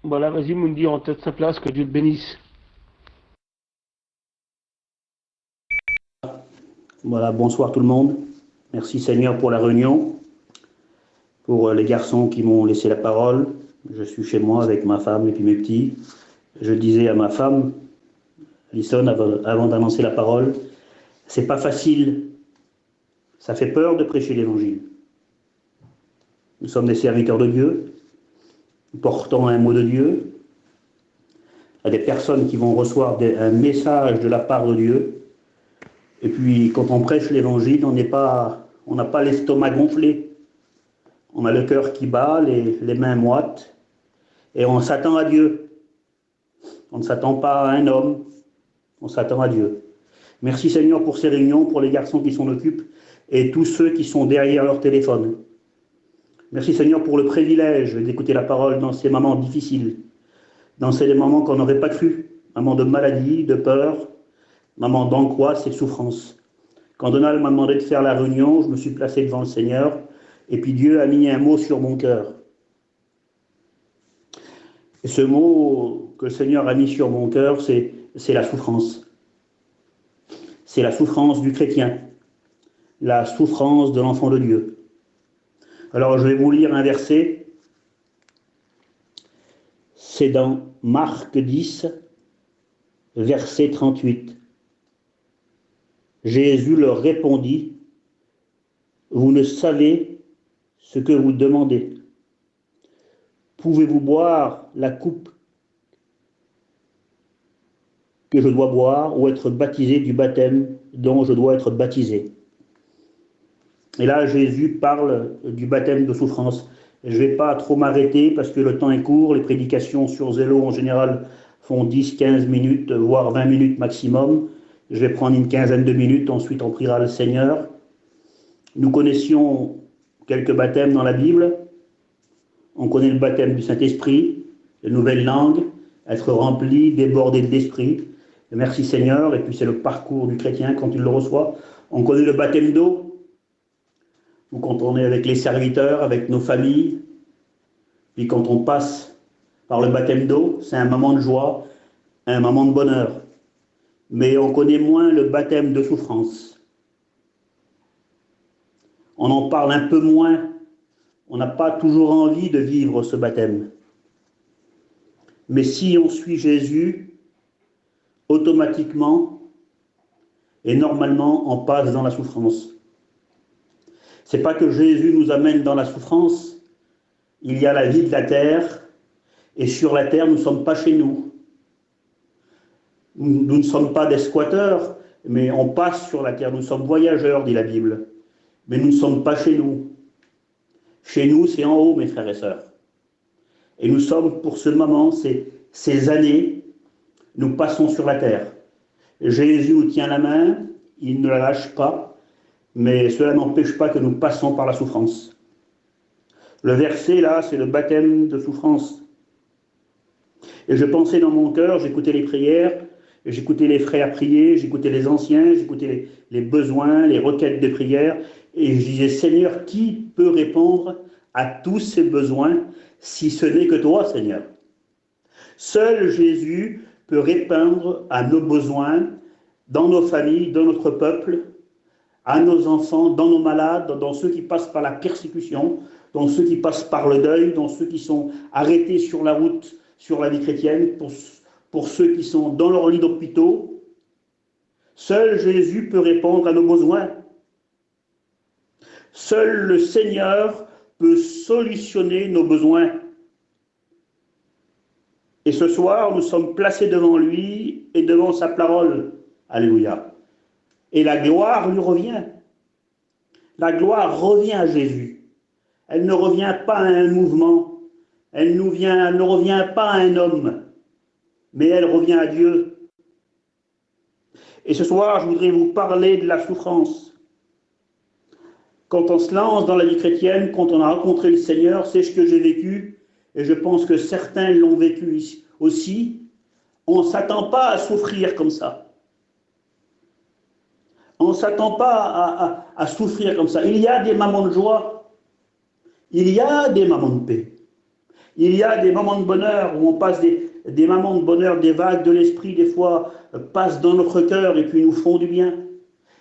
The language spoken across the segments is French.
Voilà, vas-y, Mundi, en tête de sa place, que Dieu te bénisse. Voilà, bonsoir tout le monde. Merci Seigneur pour la réunion, pour les garçons qui m'ont laissé la parole. Je suis chez moi avec ma femme et puis mes petits. Je disais à ma femme, Alison, avant d'annoncer la parole, c'est pas facile, ça fait peur de prêcher l'évangile. Nous sommes des serviteurs de Dieu, nous portons un mot de Dieu. Il y a des personnes qui vont recevoir un message de la part de Dieu. Et puis, quand on prêche l'évangile, on n'a pas l'estomac gonflé. On a le cœur qui bat, les mains moites, et on s'attend à Dieu. On ne s'attend pas à un homme, on s'attend à Dieu. Merci Seigneur pour ces réunions, pour les garçons qui s'en occupent, et tous ceux qui sont derrière leur téléphone. Merci Seigneur pour le privilège d'écouter la parole dans ces moments difficiles, dans ces moments qu'on n'aurait pas cru, moments de maladie, de peur, moments d'angoisse et de souffrance. Quand Donald m'a demandé de faire la réunion, je me suis placé devant le Seigneur, et puis Dieu a mis un mot sur mon cœur. Et ce mot que le Seigneur a mis sur mon cœur, c'est la souffrance. C'est la souffrance du chrétien, la souffrance de l'enfant de Dieu. Alors je vais vous lire un verset. C'est dans Marc 10, verset 38. Jésus leur répondit, « Vous ne savez ce que vous demandez. Pouvez-vous boire la coupe que je dois boire ou être baptisé du baptême dont je dois être baptisé ?» Et là, Jésus parle du baptême de souffrance. Je ne vais pas trop m'arrêter parce que le temps est court. Les prédications sur Zélo, en général, font 10, 15 minutes, voire 20 minutes maximum. Je vais prendre une quinzaine de minutes, ensuite on priera le Seigneur. Nous connaissions quelques baptêmes dans la Bible. On connaît le baptême du Saint-Esprit, de nouvelles langues, être rempli, débordé de l'Esprit. Merci Seigneur, et puis c'est le parcours du chrétien quand il le reçoit. On connaît le baptême d'eau, ou quand on est avec les serviteurs, avec nos familles. Puis quand on passe par le baptême d'eau, c'est un moment de joie, un moment de bonheur. Mais on connaît moins le baptême de souffrance. On en parle un peu moins. On n'a pas toujours envie de vivre ce baptême. Mais si on suit Jésus, automatiquement et normalement, on passe dans la souffrance. C'est pas que Jésus nous amène dans la souffrance. Il y a la vie de la terre, et sur la terre, nous ne sommes pas chez nous. Nous ne sommes pas des squatteurs, mais on passe sur la terre. Nous sommes voyageurs, dit la Bible. Mais nous ne sommes pas chez nous. Chez nous, c'est en haut, mes frères et sœurs. Et nous sommes, pour ce moment, ces années, nous passons sur la terre. Jésus nous tient la main, il ne la lâche pas, mais cela n'empêche pas que nous passons par la souffrance. Le verset, là, c'est le baptême de souffrance. Et je pensais dans mon cœur, j'écoutais les prières, j'écoutais les frères prier, j'écoutais les anciens, j'écoutais les besoins, les requêtes de prière, et je disais, Seigneur, qui peut répondre à tous ces besoins si ce n'est que toi, Seigneur? Seul Jésus peut répondre à nos besoins dans nos familles, dans notre peuple, à nos enfants, dans nos malades, dans ceux qui passent par la persécution, dans ceux qui passent par le deuil, dans ceux qui sont arrêtés sur la route, sur la vie chrétienne, pour ceux qui sont dans leur lit d'hôpitaux. Seul Jésus peut répondre à nos besoins. Seul le Seigneur peut solutionner nos besoins. Et ce soir, nous sommes placés devant lui et devant sa parole. Alléluia. Et la gloire lui revient. La gloire revient à Jésus. Elle ne revient pas à un mouvement. Elle ne revient pas à un homme. Mais elle revient à Dieu. Et ce soir, je voudrais vous parler de la souffrance. Quand on se lance dans la vie chrétienne, quand on a rencontré le Seigneur, c'est ce que j'ai vécu, et je pense que certains l'ont vécu aussi, on ne s'attend pas à souffrir comme ça. On ne s'attend pas à souffrir comme ça. Il y a des moments de joie, il y a des moments de paix, Il y a des moments de bonheur où on passe des moments de bonheur, des vagues de l'esprit, des fois, passent dans notre cœur et puis nous font du bien.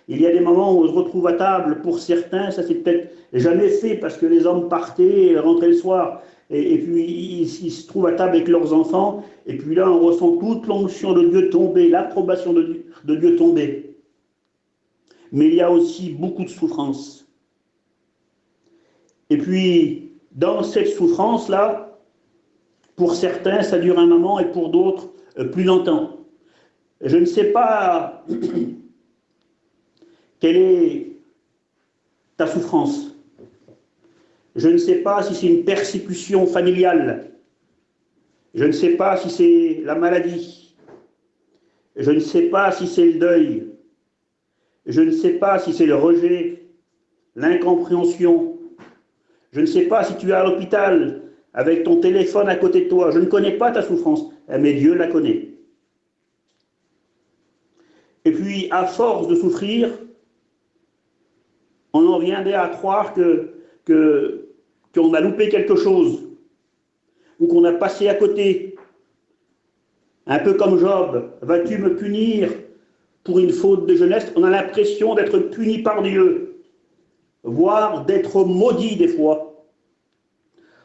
Il y a des moments où on se retrouve à table, pour certains, ça s'est peut-être jamais fait parce que les hommes partaient et rentraient le soir, et puis ils se trouvent à table avec leurs enfants, et puis là on ressent toute l'onction de Dieu tomber, l'approbation de Dieu tomber. Mais il y a aussi beaucoup de souffrance. Et puis, dans cette souffrance-là, pour certains, ça dure un moment, et pour d'autres, plus longtemps. Je ne sais pas quelle est ta souffrance. Je ne sais pas si c'est une persécution familiale. Je ne sais pas si c'est la maladie. Je ne sais pas si c'est le deuil. Je ne sais pas si c'est le rejet, l'incompréhension. Je ne sais pas si tu es à l'hôpital avec ton téléphone à côté de toi. Je ne connais pas ta souffrance, mais Dieu la connaît. Et puis, à force de souffrir, on en viendrait à croire qu'on a loupé quelque chose, ou qu'on a passé à côté. Un peu comme Job, vas-tu me punir pour une faute de jeunesse? On a l'impression d'être puni par Dieu, voire d'être maudit des fois.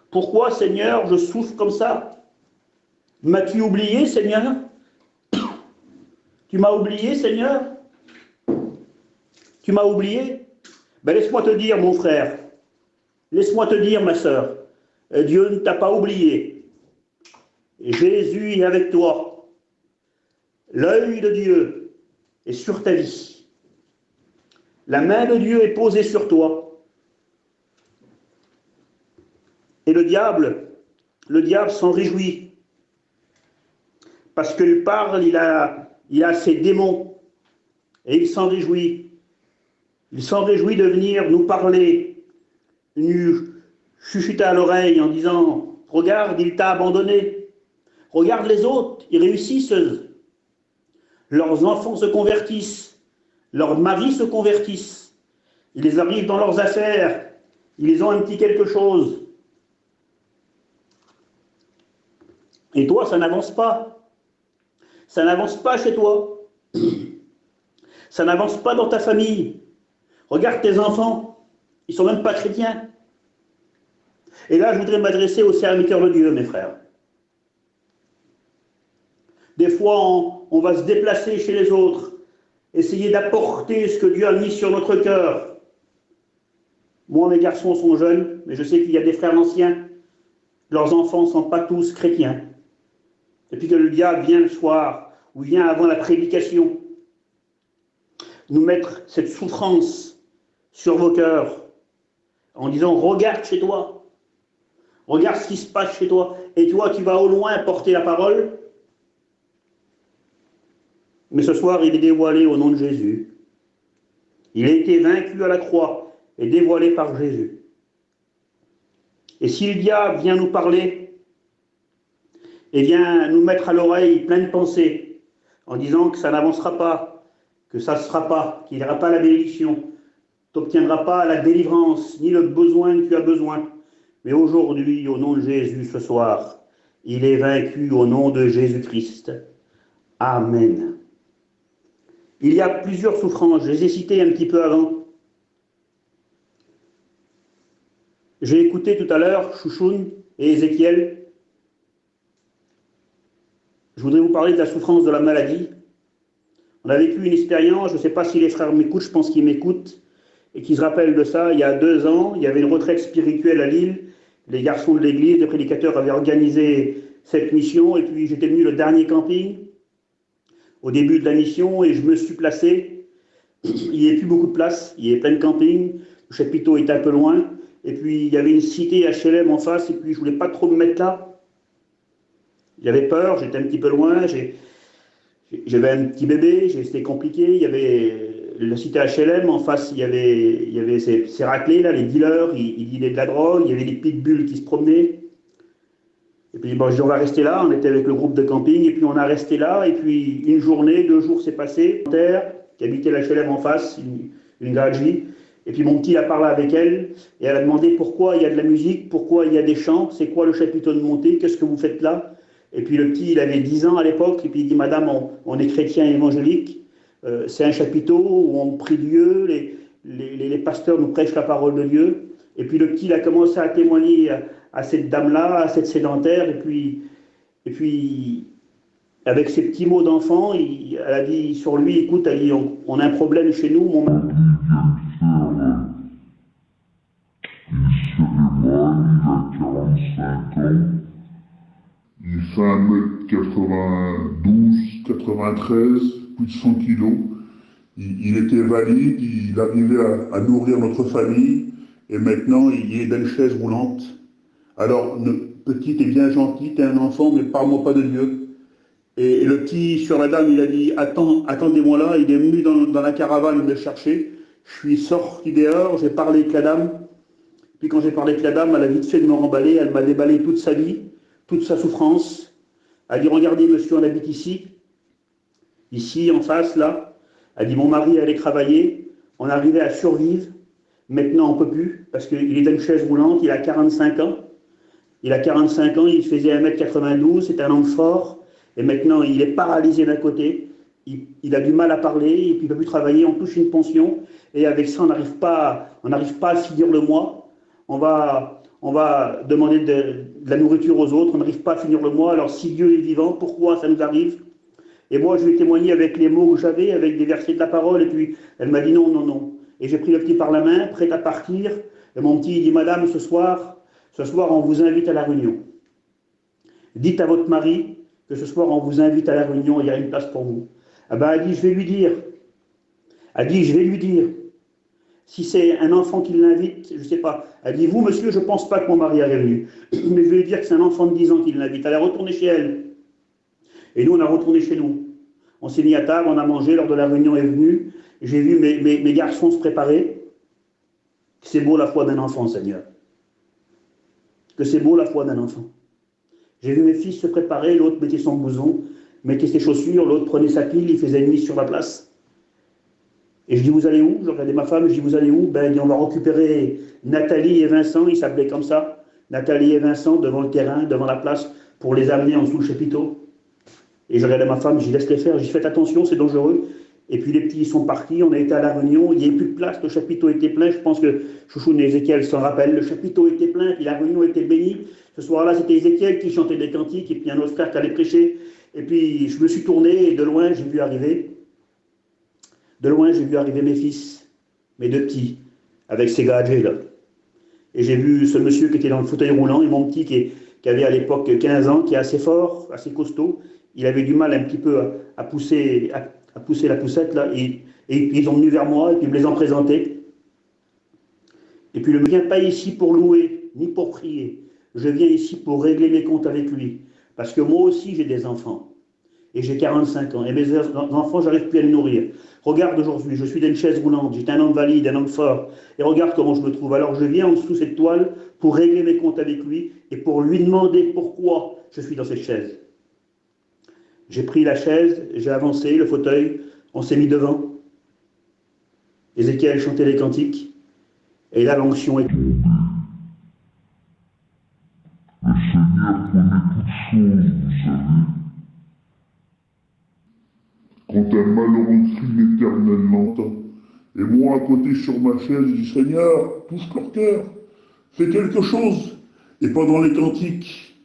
Pourquoi, Seigneur, je souffre comme ça? M'as-tu oublié, Seigneur? Tu m'as oublié, Seigneur? Tu m'as oublié? Ben, laisse-moi te dire, mon frère, laisse-moi te dire, ma sœur, Dieu ne t'a pas oublié. Jésus est avec toi. L'œil de Dieu est sur ta vie. La main de Dieu est posée sur toi. Et le diable s'en réjouit. Parce qu'il parle, il a ses démons. Et il s'en réjouit. Il s'en réjouit de venir nous parler, nous chuchoter à l'oreille en disant « Regarde, il t'a abandonné. Regarde les autres, ils réussissent. Leurs enfants se convertissent. Leurs maris se convertissent. Ils les arrivent dans leurs affaires. Ils ont un petit quelque chose. Et toi, ça n'avance pas. Ça n'avance pas chez toi. Ça n'avance pas dans ta famille. Regarde tes enfants, ils ne sont même pas chrétiens. Et là, je voudrais m'adresser aux serviteurs de Dieu, mes frères. Des fois, on va se déplacer chez les autres, essayer d'apporter ce que Dieu a mis sur notre cœur. Moi, mes garçons sont jeunes, mais je sais qu'il y a des frères anciens. Leurs enfants ne sont pas tous chrétiens. Et puis que le diable vient le soir, ou vient avant la prédication, nous mettre cette souffrance sur vos cœurs, en disant, regarde chez toi, regarde ce qui se passe chez toi, et toi tu vas au loin porter la parole. Mais ce soir, il est dévoilé au nom de Jésus. Il a été vaincu à la croix et dévoilé par Jésus. Et si le diable vient nous parler, et vient nous mettre à l'oreille plein de pensées, en disant que ça n'avancera pas, que ça ne sera pas, qu'il n'y aura pas la bénédiction, tu n'obtiendras pas la délivrance, ni le besoin que tu as besoin. Mais aujourd'hui, au nom de Jésus, ce soir, il est vaincu au nom de Jésus-Christ. Amen. Il y a plusieurs souffrances, je les ai citées un petit peu avant. J'ai écouté tout à l'heure Chouchoun et Ézéchiel. Je voudrais vous parler de la souffrance de la maladie. On a vécu une expérience, je ne sais pas si les frères m'écoutent, je pense qu'ils m'écoutent, et qu'ils se rappellent de ça. Il y a 2 ans, il y avait une retraite spirituelle à Lille. Les garçons de l'église, les prédicateurs avaient organisé cette mission, et puis j'étais venu le dernier camping, au début de la mission, et je me suis placé. Il n'y avait plus beaucoup de place, il y avait plein de campings, le chapiteau était un peu loin, et puis il y avait une cité HLM en face, et puis je ne voulais pas trop me mettre là. J'avais peur, j'étais un petit peu loin, j'avais un petit bébé, c'était compliqué, il y avait la cité HLM, en face il y avait ces raclés là, les dealers, ils dealaient de la drogue, il y avait des pitbulls qui se promenaient. Et puis bon, je dis on va rester là, on était avec le groupe de camping, et puis on a resté là, et puis une journée, 2 jours s'est passé, qui habitait l'HLM en face, une gadji, Et puis mon petit a parlé avec elle, et elle a demandé pourquoi il y a de la musique, pourquoi il y a des chants, c'est quoi le chapiteau de montée, qu'est-ce que vous faites là? Et puis le petit, il avait 10 ans à l'époque, et puis il dit, Madame, on est chrétien évangélique, c'est un chapiteau où on prie Dieu, les pasteurs nous prêchent la parole de Dieu. Et puis le petit, il a commencé à témoigner à cette dame-là, à cette sédentaire, et puis avec ces petits mots d'enfant, elle a dit sur lui, écoute, elle dit, on a un problème chez nous, mon mari. Il fait 1m92, 93, plus de 100 kilos. Il était valide, il arrivait à nourrir notre famille, et maintenant il est dans une chaise roulante. Alors, petite et bien gentille, t'es un enfant, mais parle-moi pas de Dieu. Et le petit, sur la dame, il a dit, attendez-moi là, il est venu dans la caravane me chercher. Je suis sorti dehors, j'ai parlé avec la dame. Puis quand j'ai parlé avec la dame, elle a vite fait de me remballer, elle m'a déballé toute sa vie, toute sa souffrance. Elle a dit, regardez monsieur, on habite ici en face, là. Elle a dit, mon mari allait travailler, on arrivait à survivre. Maintenant, on ne peut plus, parce qu'il est dans une chaise roulante, il a 45 ans. Il a 45 ans, il faisait 1m92, c'est un homme fort. Et maintenant, il est paralysé d'un côté, il a du mal à parler, et puis il ne peut plus travailler, on touche une pension, et avec ça, on n'arrive pas à finir le mois. On va demander de la nourriture aux autres, on n'arrive pas à finir le mois. Alors si Dieu est vivant, pourquoi ça nous arrive? Et moi, je lui ai témoigné avec les mots que j'avais, avec des versets de la parole, et puis elle m'a dit non, non, non. Et j'ai pris le petit par la main, prêt à partir, et mon petit, il dit, Madame, ce soir, on vous invite à la réunion. Dites à votre mari que ce soir, on vous invite à la réunion, il y a une place pour vous. Ah ben, elle dit, je vais lui dire. Elle dit, je vais lui dire. Si c'est un enfant qui l'invite, je ne sais pas. Elle dit, vous, monsieur, je ne pense pas que mon mari est venu. Mais je vais lui dire que c'est un enfant de 10 ans qui l'invite. Elle est retournée chez elle. Et nous, on a retourné chez nous. On s'est mis à table, on a mangé, lors de la réunion est venue. J'ai vu mes garçons se préparer. C'est beau la foi d'un enfant, Seigneur. Que c'est beau la foi d'un enfant. J'ai vu mes fils se préparer, l'autre mettait son blouson, mettait ses chaussures, l'autre prenait sa pile, il faisait une mise sur la place. Et je dis, vous allez où? Je regardais ma femme, je dis, vous allez où? Ben, on va récupérer Nathalie et Vincent, ils s'appelaient comme ça. Nathalie et Vincent devant le terrain, devant la place, pour les amener en dessous le chapiteau. Et je regardais ma femme, je dis, laisse les faire, je dis, faites attention, c'est dangereux. Et puis les petits sont partis, on a été à la réunion, il n'y avait plus de place, le chapiteau était plein, je pense que Chouchou et Ézéchiel s'en rappellent, le chapiteau était plein, puis la réunion était bénie. Ce soir-là, c'était Ézéchiel qui chantait des cantiques, et puis un autre frère qui allait prêcher. Et puis je me suis tourné, et de loin, j'ai vu arriver mes fils, mes deux petits, avec ces gadgets là. Et j'ai vu ce monsieur qui était dans le fauteuil roulant, et mon petit qui avait à l'époque 15 ans, qui est assez fort, assez costaud. Il avait du mal un petit peu à pousser la poussette là, et ils sont venus vers moi, et puis ils me les ont présentés. Et puis je ne viens pas ici pour louer, ni pour prier. Je viens ici pour régler mes comptes avec lui. Parce que moi aussi, j'ai des enfants. Et j'ai 45 ans. Et mes enfants, j'arrive plus à les nourrir. Regarde aujourd'hui, je suis dans une chaise roulante. J'étais un homme valide, un homme fort. Et regarde comment je me trouve. Alors je viens en dessous de cette toile pour régler mes comptes avec lui et pour lui demander pourquoi je suis dans cette chaise. J'ai pris la chaise, j'ai avancé, le fauteuil, on s'est mis devant. Ézéchiel chantait les cantiques. Et là, l'onction est... Le Seigneur connaît toutes choses, vous savez. Quand un malheureux crie, l'Éternel l'entend. Et moi, à côté, sur ma chaise, je dis, Seigneur, touche leur cœur, fais quelque chose. Et pendant les cantiques,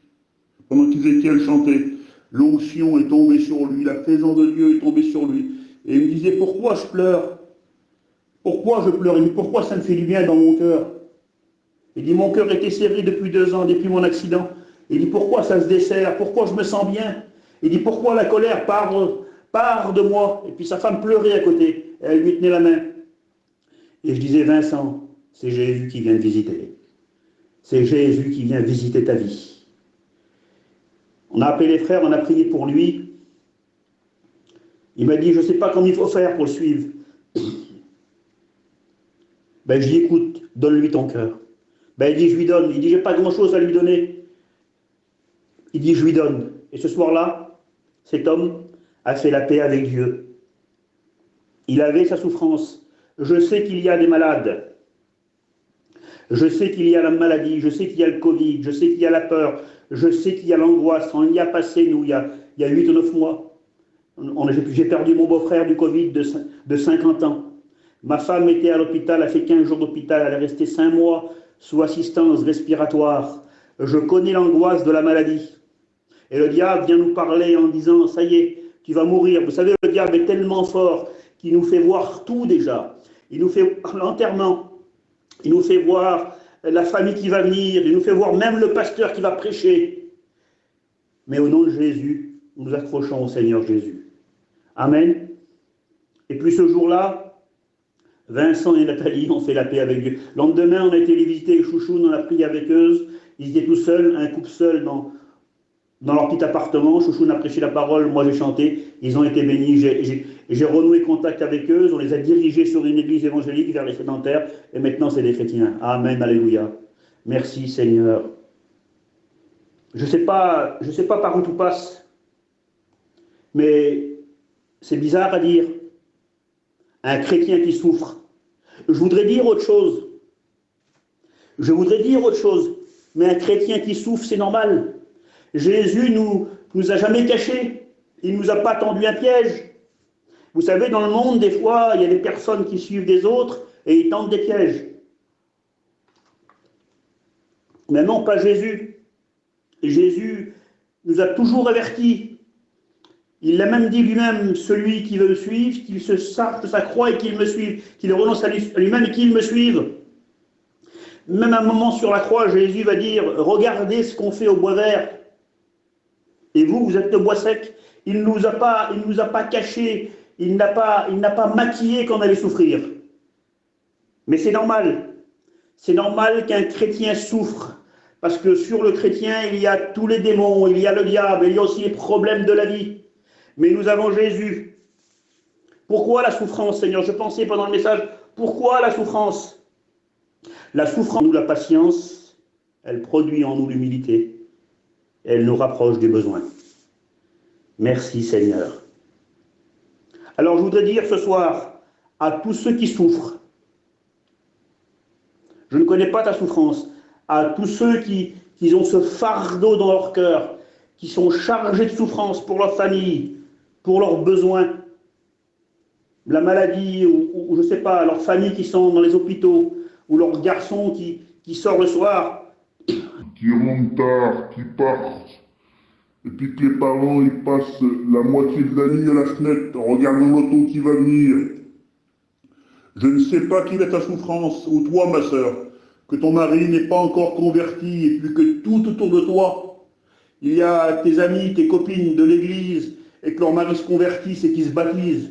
pendant qu'Ézéchiel chantait, l'onction est tombée sur lui, la présence de Dieu est tombée sur lui. Et il me disait, pourquoi je pleure? Pourquoi je pleure? Il me dit, pourquoi ça me fait du bien dans mon cœur? Il dit, mon cœur était serré depuis 2 ans, depuis mon accident. Il dit, pourquoi ça se desserre? Pourquoi je me sens bien? Il dit, pourquoi la colère part de moi? Et puis sa femme pleurait à côté. Elle lui tenait la main. Et je disais, Vincent, c'est Jésus qui vient te visiter. C'est Jésus qui vient visiter ta vie. On a appelé les frères, on a prié pour lui. Il m'a dit, je ne sais pas comment il faut faire pour le suivre. Ben, je dis, écoute, donne-lui ton cœur. Ben, il dit, je lui donne. Il dit, j'ai pas grand-chose à lui donner. Il dit, je lui donne. Et ce soir-là, cet homme a fait la paix avec Dieu. Il avait sa souffrance. Je sais qu'il y a des malades. Je sais qu'il y a la maladie, je sais qu'il y a le Covid, je sais qu'il y a la peur, je sais qu'il y a l'angoisse. On y a passé, nous, il y a 8 ou 9 mois. J'ai perdu mon beau-frère du Covid de 50 ans. Ma femme était à l'hôpital, a fait 15 jours d'hôpital, elle est restée 5 mois sous assistance respiratoire. Je connais l'angoisse de la maladie. Et le diable vient nous parler en disant, ça y est, tu vas mourir. Vous savez, le diable est tellement fort qu'il nous fait voir tout déjà. Il nous fait l'enterrement, il nous fait voir la famille qui va venir, il nous fait voir même le pasteur qui va prêcher. Mais au nom de Jésus, nous nous accrochons au Seigneur Jésus. Amen. Et puis ce jour-là, Vincent et Nathalie ont fait la paix avec Dieu. Le lendemain, on a été les visiter avec Chouchoune, on a prié avec eux. Ils étaient tout seuls, un couple seul dans leur petit appartement. Chouchoune a prêché la parole, moi j'ai chanté. Ils ont été bénis. J'ai renoué contact avec eux. On les a dirigés sur une église évangélique vers les sédentaires. Et maintenant, c'est des chrétiens. Amen, alléluia. Merci Seigneur. Je sais pas par où tout passe. Mais c'est bizarre à dire. Un chrétien qui souffre. Je voudrais dire autre chose. Mais un chrétien qui souffre, c'est normal. Jésus nous a jamais cachés. Il ne nous a pas tendu un piège. Vous savez, dans le monde, des fois, il y a des personnes qui suivent des autres et ils tentent des pièges. Mais non, pas Jésus. Jésus nous a toujours avertis. Il l'a même dit lui-même, celui qui veut me suivre, qu'il se charge de sa croix et qu'il me suive, qu'il renonce à lui-même et qu'il me suive. Même à un moment sur la croix, Jésus va dire, regardez ce qu'on fait au bois vert. Et vous êtes le bois sec. Il ne nous a pas cachés, il n'a pas maquillé qu'on allait souffrir. Mais c'est normal. C'est normal qu'un chrétien souffre. Parce que sur le chrétien, il y a tous les démons, il y a le diable, il y a aussi les problèmes de la vie. Mais nous avons Jésus. Pourquoi la souffrance, Seigneur? Je pensais pendant le message, pourquoi la souffrance? La souffrance, nous la patience, elle produit en nous l'humilité. Elle nous rapproche des besoins. Merci Seigneur. Alors je voudrais dire ce soir à tous ceux qui souffrent, je ne connais pas ta souffrance, à tous ceux qui ont ce fardeau dans leur cœur, qui sont chargés de souffrance pour leur famille, pour leurs besoins, la maladie, ou je ne sais pas, leurs familles qui sont dans les hôpitaux, ou leurs garçons qui sortent le soir. Qui rentrent tard, qui partent, et puis que les parents ils passent la moitié de la nuit à la fenêtre en regardant l'auto qui va venir. Je ne sais pas quelle est ta souffrance, ou toi ma sœur, que ton mari n'est pas encore converti, et puis que tout autour de toi, il y a tes amis, tes copines de l'église, et que leur mari se convertissent et qu'ils se baptisent.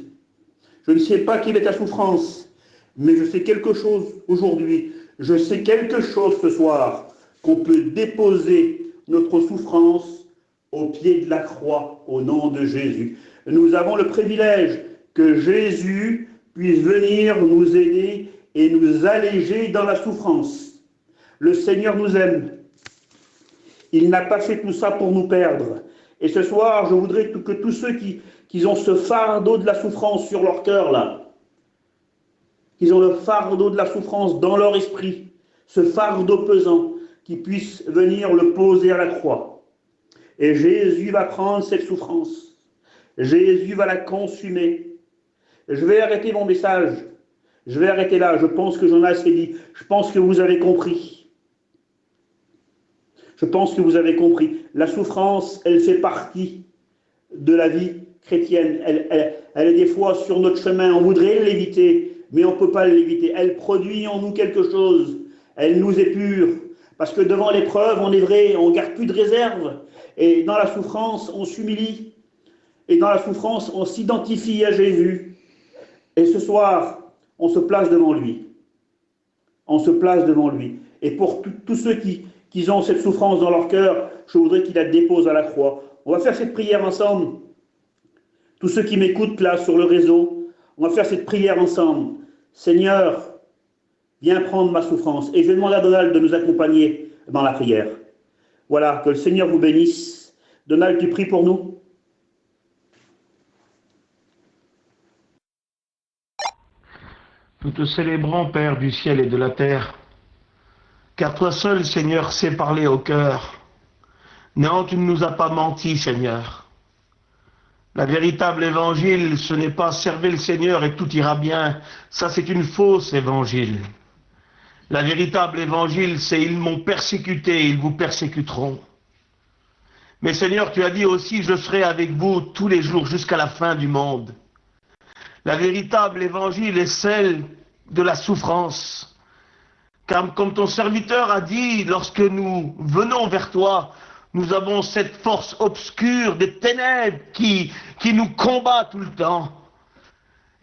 Je ne sais pas quelle est ta souffrance, mais je sais quelque chose aujourd'hui, je sais quelque chose ce soir, qu'on peut déposer notre souffrance au pied de la croix, au nom de Jésus. Nous avons le privilège que Jésus puisse venir nous aider et nous alléger dans la souffrance. Le Seigneur nous aime. Il n'a pas fait tout ça pour nous perdre. Et ce soir, je voudrais que tous ceux qui ont ce fardeau de la souffrance sur leur cœur, là, qu'ils ont le fardeau de la souffrance dans leur esprit, ce fardeau pesant, qu'ils puissent venir le poser à la croix. Et Jésus va prendre cette souffrance. Jésus va la consumer. Je vais arrêter mon message. Je vais arrêter là. Je pense que j'en ai assez dit. Je pense que vous avez compris. Je pense que vous avez compris. La souffrance, elle fait partie de la vie chrétienne. Elle est des fois sur notre chemin. On voudrait l'éviter, mais on ne peut pas l'éviter. Elle produit en nous quelque chose. Elle nous épure. Parce que devant l'épreuve, on est vrai, on ne garde plus de réserve. Et dans la souffrance, on s'humilie. Et dans la souffrance, on s'identifie à Jésus. Et ce soir, on se place devant lui. On se place devant lui. Et pour tous ceux qui ont cette souffrance dans leur cœur, je voudrais qu'ils la déposent à la croix. On va faire cette prière ensemble. Tous ceux qui m'écoutent là sur le réseau, on va faire cette prière ensemble. Seigneur, viens prendre ma souffrance. Et je vais demander à Donald de nous accompagner dans la prière. Voilà, que le Seigneur vous bénisse. Donald, tu pries pour nous? Nous te célébrons, Père du ciel et de la terre. car toi seul, Seigneur, sais parler au cœur. Non, tu ne nous as pas menti, Seigneur. La véritable évangile, ce n'est pas servez le Seigneur et tout ira bien. Ça, c'est une fausse évangile. La véritable évangile, c'est ils m'ont persécuté, ils vous persécuteront. Mais Seigneur, tu as dit aussi, je serai avec vous tous les jours jusqu'à la fin du monde. La véritable évangile est celle de la souffrance. Car comme ton serviteur a dit, lorsque nous venons vers toi, nous avons cette force obscure des ténèbres qui nous combat tout le temps.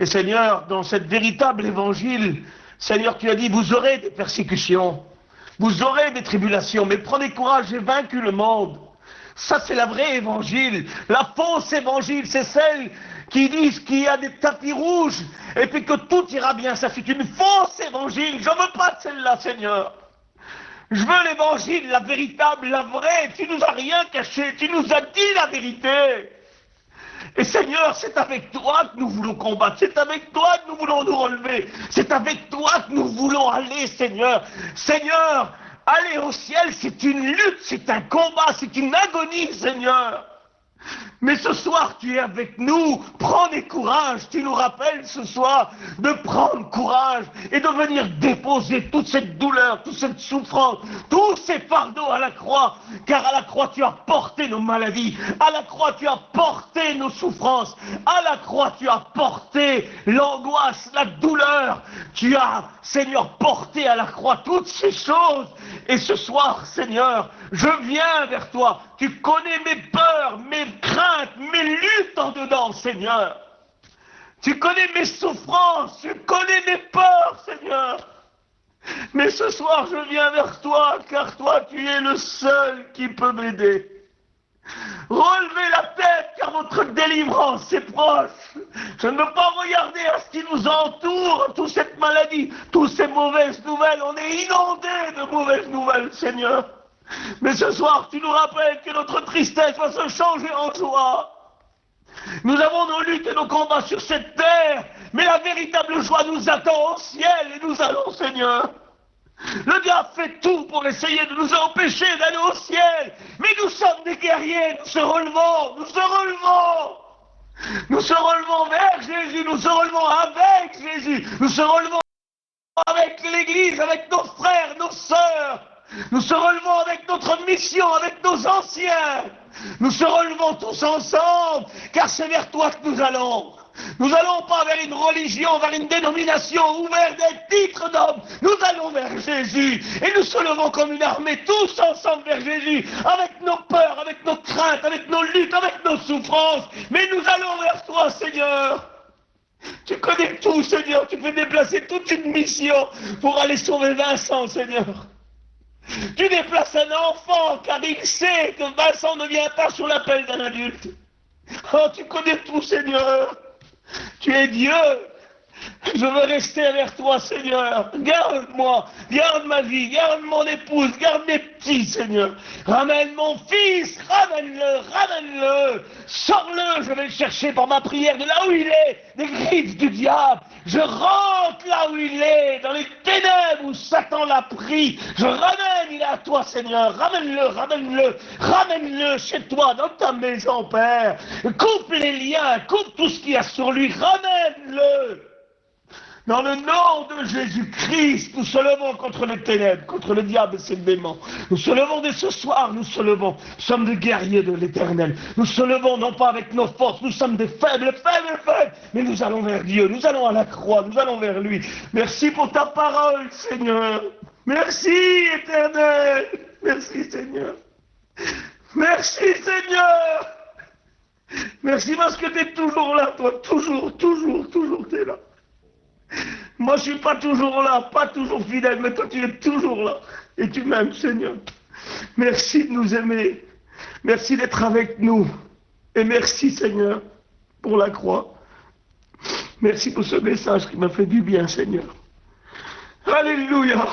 Et Seigneur, dans cette véritable évangile, Seigneur, tu as dit, vous aurez des persécutions, vous aurez des tribulations, mais prenez courage, j'ai vaincu le monde. Ça, c'est la vraie évangile. La fausse évangile, c'est celle qui dit qu'il y a des tapis rouges et puis que tout ira bien. Ça, c'est une fausse évangile. Je ne veux pas de celle-là, Seigneur. Je veux l'évangile, la véritable, la vraie. Tu nous as rien caché, tu nous as dit la vérité. Et Seigneur, c'est avec toi que nous voulons combattre, c'est avec toi que nous voulons nous relever, c'est avec toi que nous voulons aller, Seigneur. Seigneur, aller au ciel, c'est une lutte, c'est un combat, c'est une agonie, Seigneur. Mais ce soir, tu es avec nous, prends des courage, tu nous rappelles ce soir de prendre courage et de venir déposer toute cette douleur, toute cette souffrance, tous ces fardeaux à la croix, car à la croix tu as porté nos maladies, à la croix tu as porté nos souffrances, à la croix tu as porté l'angoisse, la douleur, tu as, Seigneur, porté à la croix toutes ces choses. Et ce soir, Seigneur, je viens vers toi, tu connais mes peurs, mes craintes, mes luttes en dedans, Seigneur. Tu connais mes souffrances, tu connais mes peurs, Seigneur. Mais ce soir, je viens vers toi, car toi, tu es le seul qui peut m'aider. Relevez la tête, car votre délivrance est proche. Je ne veux pas regarder à ce qui nous entoure, toute cette maladie, toutes ces mauvaises nouvelles. On est inondés de mauvaises nouvelles, Seigneur. Mais ce soir, tu nous rappelles que notre tristesse va se changer en joie. Nous avons nos luttes et nos combats sur cette terre, mais la véritable joie nous attend au ciel et nous allons, Seigneur. Le diable fait tout pour essayer de nous empêcher d'aller au ciel, mais nous sommes des guerriers, nous se relevons, nous se relevons. Nous se relevons vers Jésus, nous se relevons avec Jésus, nous se relevons avec l'Église, avec nos frères, nos sœurs. Nous se relevons avec notre mission, avec nos anciens. Nous se relevons tous ensemble, car c'est vers toi que nous allons. Nous n'allons pas vers une religion, vers une dénomination ou vers des titres d'hommes. Nous allons vers Jésus. Et nous se levons comme une armée, tous ensemble vers Jésus, avec nos peurs, avec nos craintes, avec nos luttes, avec nos souffrances. Mais nous allons vers toi, Seigneur. Tu connais tout, Seigneur. Tu fais déplacer toute une mission pour aller sauver Vincent, Seigneur. Tu déplaces un enfant, car il sait que Vincent ne vient pas sur l'appel d'un adulte. Oh, tu connais tout, Seigneur. Tu es Dieu. Je veux rester vers toi, Seigneur. Garde-moi, garde ma vie, garde mon épouse, garde mes petits, Seigneur. Ramène mon fils, ramène-le. Sors-le, je vais le chercher par ma prière de là où il est, des griffes du diable. Je rentre là où il est, dans les ténèbres où Satan l'a pris. Je ramène, il est à toi, Seigneur. Ramène-le chez toi, dans ta maison, Père. Coupe les liens, coupe tout ce qu'il y a sur lui, ramène-le. Dans le nom de Jésus-Christ, nous se levons contre les ténèbres, contre le diable et ses démons. Nous se levons dès ce soir, nous se levons. Nous sommes des guerriers de l'Éternel. Nous se levons non pas avec nos forces, nous sommes des faibles, mais nous allons vers Dieu, nous allons à la croix, nous allons vers lui. Merci pour ta parole, Seigneur. Merci, Éternel. Merci, Seigneur. Merci, Seigneur. Merci parce que tu es toujours là, toi. Toujours, tu es là. Moi, je suis pas toujours là, pas toujours fidèle, mais toi, tu es toujours là. Et tu m'aimes, Seigneur. Merci de nous aimer. Merci d'être avec nous. Et merci, Seigneur, pour la croix. Merci pour ce message qui m'a fait du bien, Seigneur. Alléluia.